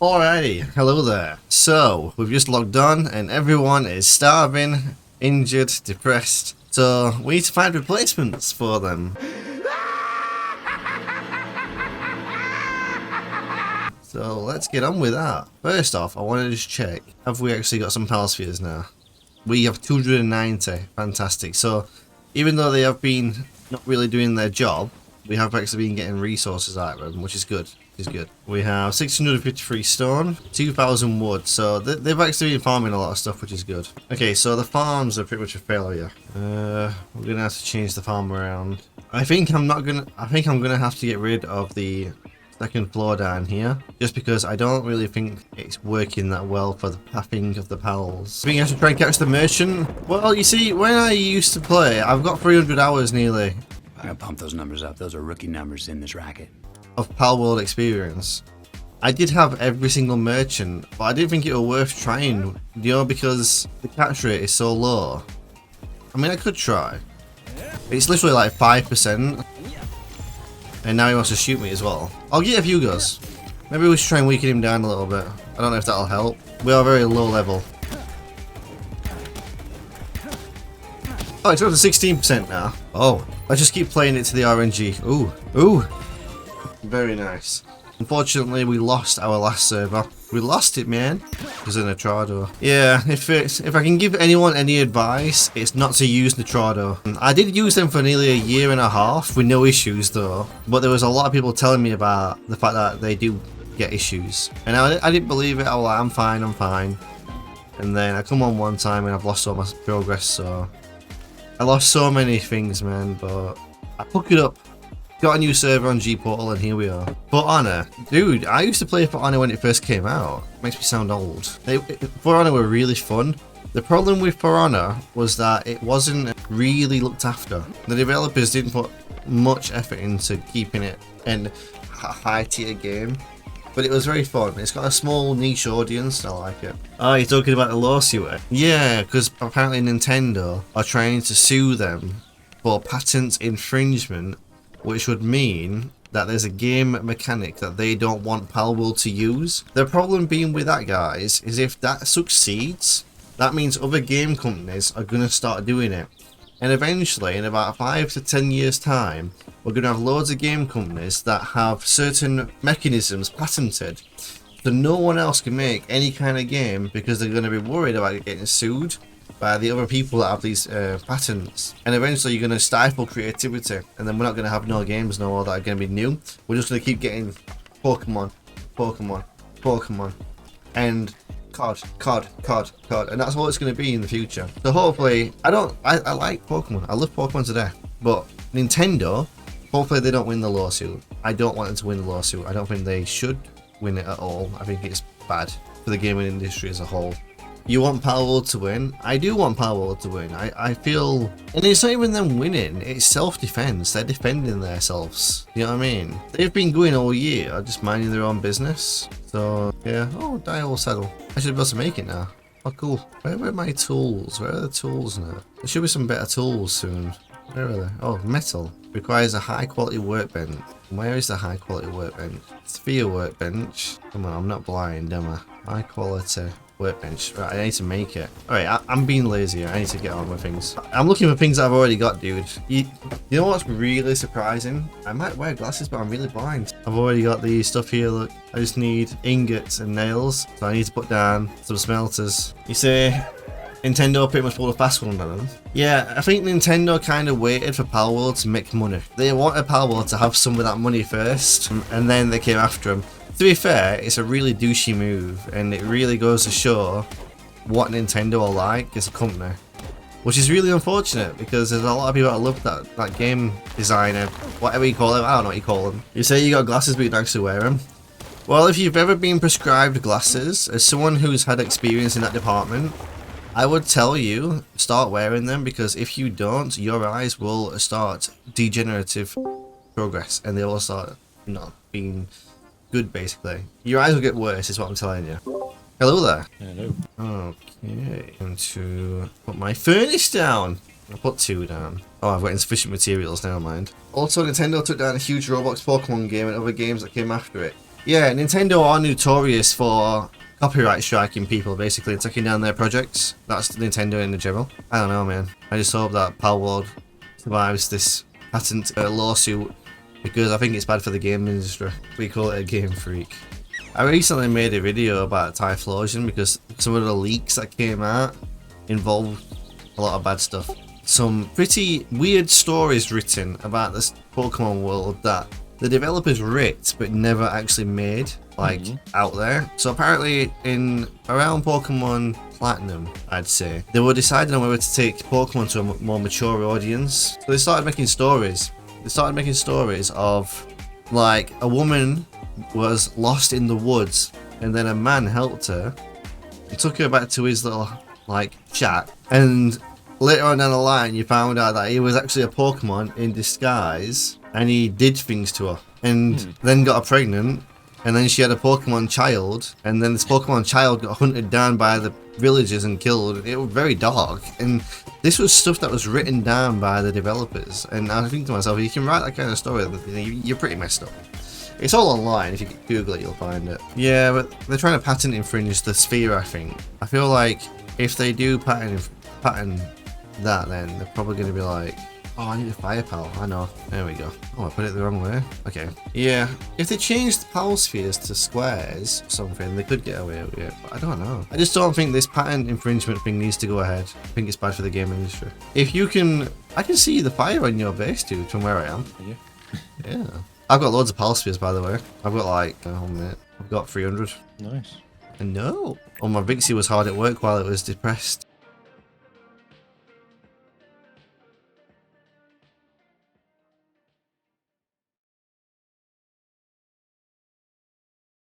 Alrighty, hello there. So, we've just logged on and everyone is starving, injured, depressed. So, we need to find replacements for them. So, let's get on with that. First off, I want to just check, have we actually got some pal spheres now? We have 290, fantastic. So, even though they have been not really doing their job, we have actually been getting resources out of them, which is good. We have 653 stone, 2000 wood, so they've actually been farming a lot of stuff, which is good. Okay, so the farms are pretty much a failure. We're gonna have to change the farm around. I think I'm gonna have to get rid of the second floor down here, just because I don't really think it's working that well for the pathing of the pals. I think I should try and catch the merchant. Well, you see, when I used to play, I've got 300 hours nearly. I gotta pump those numbers up. Those are rookie numbers in this racket. Of Pal World experience. I did have every single merchant, but I didn't think it was worth trying, you know, because the catch rate is so low. I mean, I could try. It's literally like 5%. And now he wants to shoot me as well. I'll get a few goes. Maybe we should try and weaken him down a little bit. I don't know if that'll help. We are very low level. Oh, it's up to 16% now. Oh, I just keep playing it to the RNG. Ooh. Very nice. Unfortunately, we lost our last server. We lost it, man. It was a Nitrado. Yeah, if I can give anyone any advice, it's not to use Nitrado. I did use them for nearly a year and a half with no issues though. But there was a lot of people telling me about the fact that they do get issues. And I didn't believe it. I was like, I'm fine. And then I come on one time and I've lost all my progress, so... I lost so many things, man, but I hooked it up. Got a new server on G Portal and here we are. For Honor. Dude, I used to play For Honor when it first came out. Makes me sound old. For Honor were really fun. The problem with For Honor was that it wasn't really looked after. The developers didn't put much effort into keeping it in a high tier game. But it was very fun. It's got a small niche audience and I like it. Oh, you're talking about the lawsuit? Yeah, because apparently Nintendo are trying to sue them for patent infringement, which would mean that there's a game mechanic that they don't want Pal World to use. The problem being with that, guys, is if that succeeds, that means other game companies are going to start doing it. And eventually, in about 5 to 10 years time, we're going to have loads of game companies that have certain mechanisms patented. So no one else can make any kind of game because they're going to be worried about getting sued by the other people that have these patents, and eventually you're going to stifle creativity, and then we're not going to have no games no more that are going to be new. We're just going to keep getting Pokemon, and COD, and that's what it's going to be in the future. So hopefully, I like Pokemon, I love Pokemon to death, but Nintendo, hopefully they don't win the lawsuit. I don't want them to win the lawsuit. I don't think they should win it at all. I think it's bad for the gaming industry as a whole. You want Pal World to win? I do want Pal World to win. I feel... And it's not even them winning, it's self-defense. They're defending themselves. You know what I mean? They've been going all year, just minding their own business. So, yeah. Oh, dial saddle. I should be able to make it now. Oh, cool. Where are my tools? Where are the tools now? There should be some better tools soon. Where are they? Oh, metal. Requires a high quality workbench. Where is the high quality workbench? Sphere workbench. Come on, I'm not blind, am I? High quality workbench. Right, I need to make it. Alright, I'm being lazy. I need to get on with things. I'm looking for things that I've already got, dude. You know what's really surprising? I might wear glasses, but I'm really blind. I've already got the stuff here, look. I just need ingots and nails. So I need to put down some smelters. You say Nintendo pretty much pulled a fast one on them. Yeah, I think Nintendo kind of waited for Pal World to make money. They wanted Pal World to have some of that money first, and then they came after him. To be fair, it's a really douchey move, and it really goes to show what Nintendo are like as a company. Which is really unfortunate, because there's a lot of people that love that game designer, whatever you call him, I don't know what you call him. You say you got glasses but you don't actually wear them. Well, if you've ever been prescribed glasses, as someone who's had experience in that department, I would tell you, start wearing them, because if you don't, your eyes will start degenerative progress, and they will start not being good, basically. Your eyes will get worse, is what I'm telling you. Hello there. Hello. Okay, I'm going to put my furnace down. I'll put 2 down. Oh, I've got insufficient materials, never mind. Also, Nintendo took down a huge Roblox Pokemon game and other games that came after it. Yeah, Nintendo are notorious for copyright striking people, basically, and taking down their projects. That's Nintendo in general. I don't know, man. I just hope that Palworld survives this patent lawsuit, because I think it's bad for the game industry. We call it a game freak. I recently made a video about Typhlosion because some of the leaks that came out involved a lot of bad stuff. Some pretty weird stories written about this Pokemon world that the developers writ but never actually made, like, out there. So apparently in around Pokemon Platinum, I'd say, they were deciding on whether to take Pokemon to a more mature audience. So they started making stories. They started making stories of, like, a woman was lost in the woods and then a man helped her and took her back to his little, like, shack, and later on down the line you found out that he was actually a Pokemon in disguise and he did things to her and then got her pregnant, and then she had a Pokemon child, and then this Pokemon child got hunted down by the villagers and killed. It was very dark, and this was stuff that was written down by the developers, and I think to myself, if you can write that kind of story, you're pretty messed up. It's all online. If you Google it, you'll find it. Yeah, but they're trying to patent infringe the sphere, I think. I feel like if they do patent that, then they're probably going to be like, oh, I need a fire pal. I know. There we go. Oh, I put it the wrong way. Okay. Yeah, if they changed the pal spheres to squares or something, they could get away with it, but I don't know. I just don't think this patent infringement thing needs to go ahead. I think it's bad for the game industry. If you can... I can see the fire on your base, dude, from where I am. Yeah. Yeah. I've got loads of pal spheres, by the way. I've got like, oh mate, I've got 300. Nice. And no. Oh, my Vixie was hard at work while it was depressed.